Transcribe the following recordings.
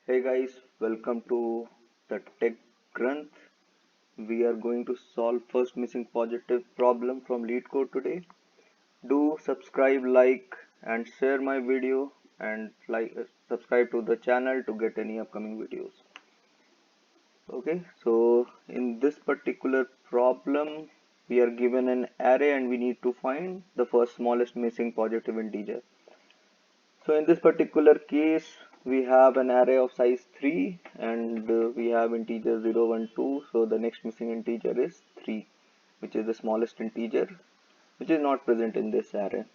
Hey guys, welcome to the Tech Granth. We are going to solve first missing positive problem from LeetCode today. Do subscribe, like, and share my video, and subscribe to the channel to get any upcoming videos. Okay, so in this particular problem, we are given an array and we need to find the first smallest missing positive integer. So in this particular case, we have an array of size 3 and we have integer 0, 1, 2. So the next missing integer is 3, which is the smallest integer, which is not present in this array.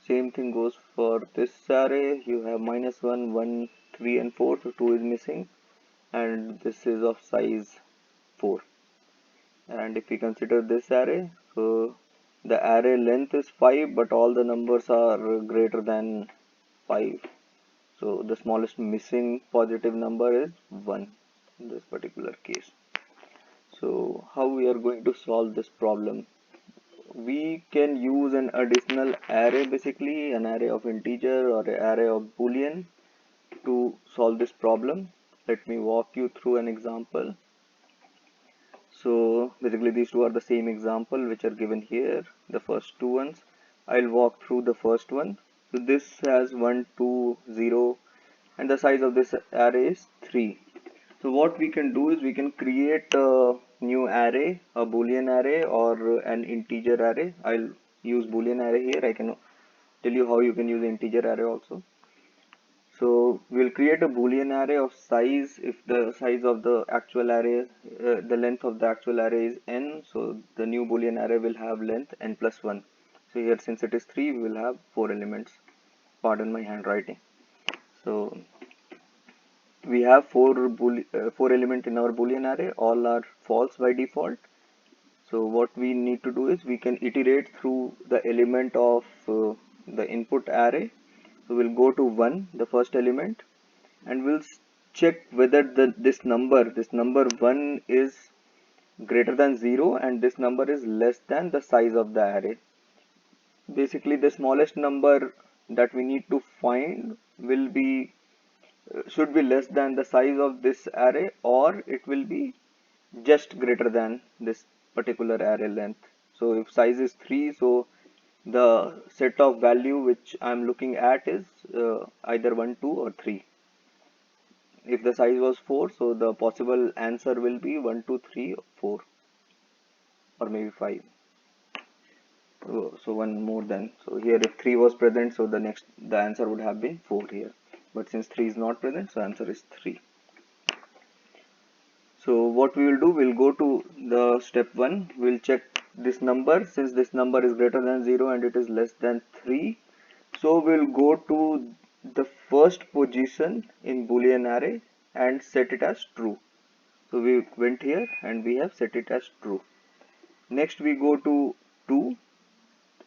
Same thing goes for this array. You have minus 1, 1, 3 and 4. So 2 is missing and this is of size 4. And if we consider this array, so the array length is 5 but all the numbers are greater than 5. So the smallest missing positive number is 1 in this particular case. So how we are going to solve this problem? We can use an additional array, basically an array of integer or an array of boolean to solve this problem. Let me walk you through an example. So basically these two are the same example which are given here, the first two ones. I'll walk through the first one. So this has 1, 2, 0 and the size of this array is 3. So what we can do is we can create a new array, a boolean array or an integer array. I'll use boolean array here. I can tell you how you can use integer array also. So we'll create a boolean array of size if the size of the actual array, the length of the actual array is n. So the new boolean array will have length n plus 1. So here since it is 3, we will have 4 elements. Pardon my handwriting. So we have four element in our boolean array. All are false by default. So what we need to do is we can iterate through the element of the input array. So we'll go to 1, the first element, and we'll check whether this number 1 is greater than 0 and this number is less than the size of the array. Basically the smallest number that we need to find will be should be less than the size of this array, or it will be just greater than this particular array length. So if size is 3, so the set of value which I'm looking at is either 1, 2 or 3. If the size was 4, so the possible answer will be 1, 2, 3, 4 or maybe 5. So one more than, so here if 3 was present, so the answer would have been 4 here, but since 3 is not present, so answer is 3. So what we will do, we'll go to the step 1, we'll check this number. Since this number is greater than 0 and it is less than 3, so we'll go to the first position in boolean array and set it as true. So we went here and we have set it as true. Next we go to 2,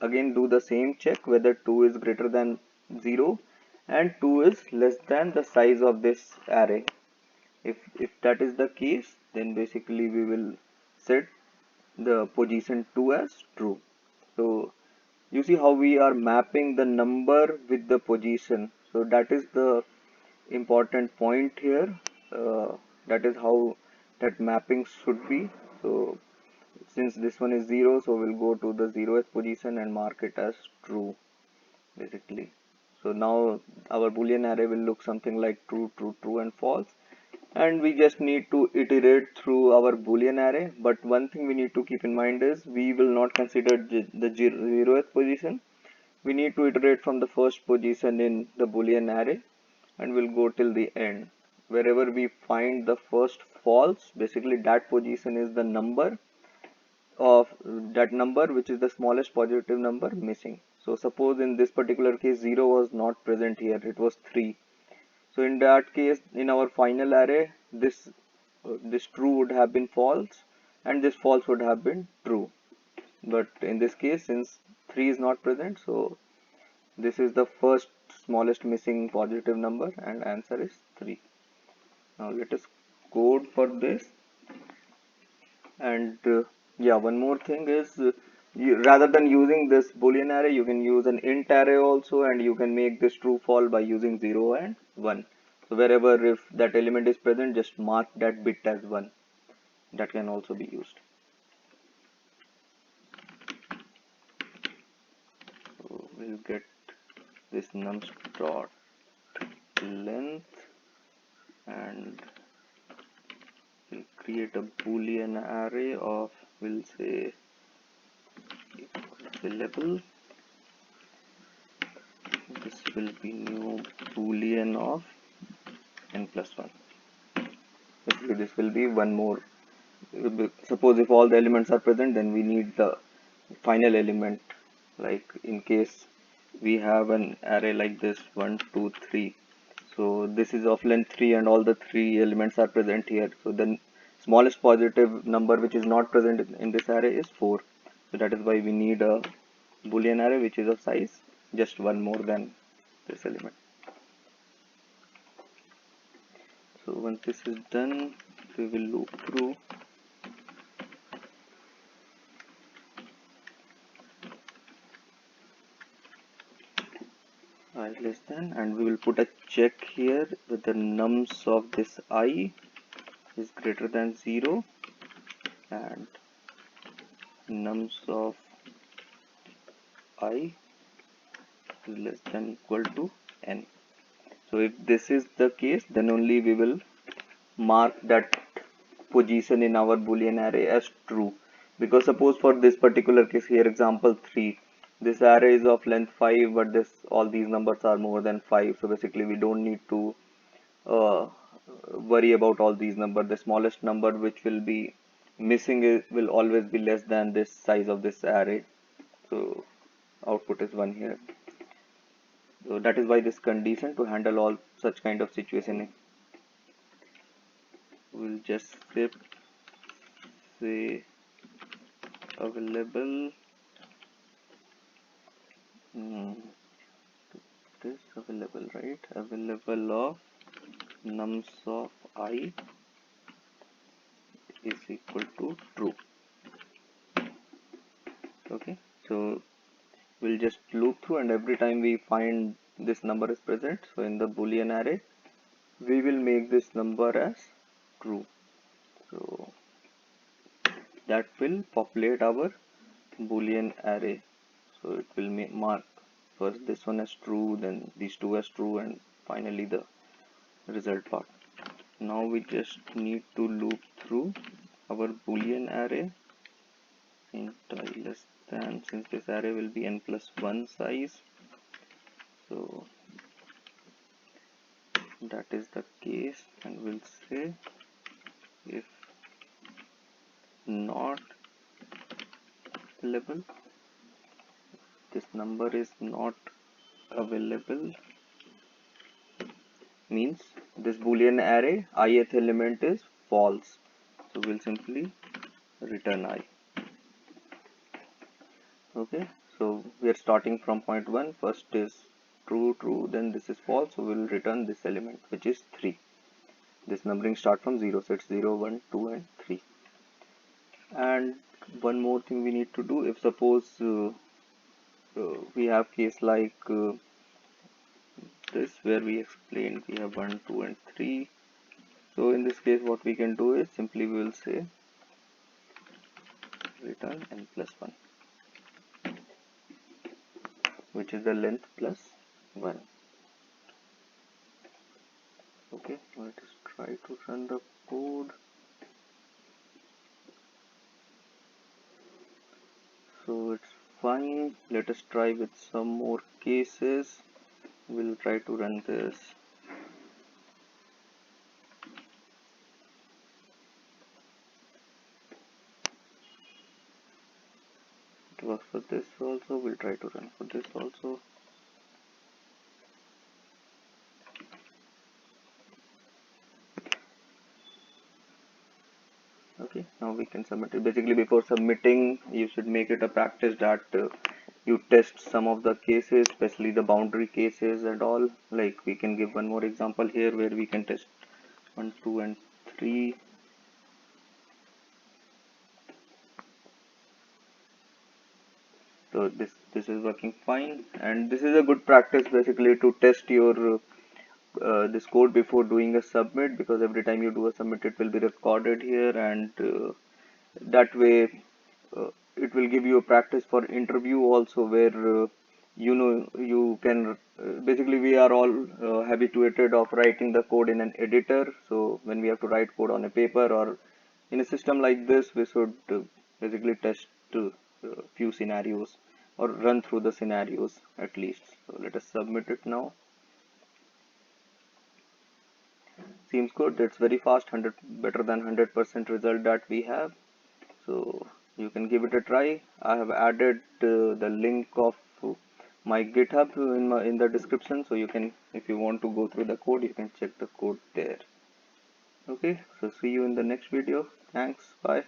again do the same check whether 2 is greater than 0 and 2 is less than the size of this array. If that is the case, then basically we will set the position 2 as true. So you see how we are mapping the number with the position. So that is the important point here. That is how that mapping should be. So since this one is 0, so we'll go to the 0th position and mark it as true, basically. So now our boolean array will look something like true, true, true and false. And we just need to iterate through our boolean array. But one thing we need to keep in mind is we will not consider the 0th position. We need to iterate from the first position in the boolean array and we'll go till the end. Wherever we find the first false, basically that position is the number of that number which is the smallest positive number missing. So suppose in this particular case 0 was not present here, it was 3. So in that case, in our final array, this true would have been false and this false would have been true. But in this case, since 3 is not present, so this is the first smallest missing positive number and answer is 3. Now let us code for this. And yeah, one more thing is Rather than using this boolean array, you can use an int array also, and you can make this true false by using 0 and 1. So wherever if that element is present, just mark that bit as 1. That can also be used. So we'll get this nums dot length, and we'll create a boolean array of, we'll say, available. This will be new boolean of n plus 1. Basically this will be one more. Suppose if all the elements are present, then we need the final element. Like in case we have an array like this 1 2 3, so this is of length 3 and all the 3 elements are present here. So the smallest positive number which is not present in this array is 4. So that is why we need a boolean array which is of size just one more than this element. So once this is done, we will loop through. I less than, and we will put a check here with the nums of this I is greater than 0 and nums of I is less than equal to n. So if this is the case, then only we will mark that position in our boolean array as true. Because suppose for this particular case here, example 3, this array is of length 5, but this all these numbers are more than 5. So basically we don't need to worry about all these numbers. The smallest number which will be missing will always be less than this size of this array. So output is 1 here. So that is why this condition, to handle all such kind of situation, we'll just say available this available, right? Available of nums of I is equal to true. Okay, so we'll just loop through, and every time we find this number is present, so in the boolean array we will make this number as true. So that will populate our boolean array. So it will mark first this one as true, then these two as true, and finally the result part. Now we just need to loop through our boolean array int I less than, since this array will be n plus 1 size, so that is the case, and we'll say if not available, this number is not available, means this boolean array ith element is false. So we'll simply return I. Okay, so we are starting from point 1. First is true, true, then this is false, so we will return this element which is 3. This numbering start from 0, so it's 0 1 2 and 3. And one more thing we need to do, if suppose we have case like this where we explained we have 1 2 and 3. So in this case what we can do is simply we will say return n plus 1, which is the length plus 1. Okay, let us try to run the code. So it's fine. Let us try with some more cases. We'll try to run this. It works for this also. We'll try to run for this also. Okay, now we can submit it. Basically, before submitting, you should make it a practice that you test some of the cases, especially the boundary cases and all. Like we can give one more example here where we can test 1 2 and 3. So this is working fine, and this is a good practice basically to test your this code before doing a submit, because every time you do a submit it will be recorded here, and that way it will give you a practice for interview also, where you know you can basically we are all habituated of writing the code in an editor. So when we have to write code on a paper or in a system like this, we should basically test few scenarios or run through the scenarios at least. So let us submit it now. Seems good. It's very fast, 100 better than 100% result that we have. So you can give it a try. I have added the link of my GitHub in the description, so you can, if you want to go through the code, you can check the code there. Okay, so see you in the next video. Thanks. Bye.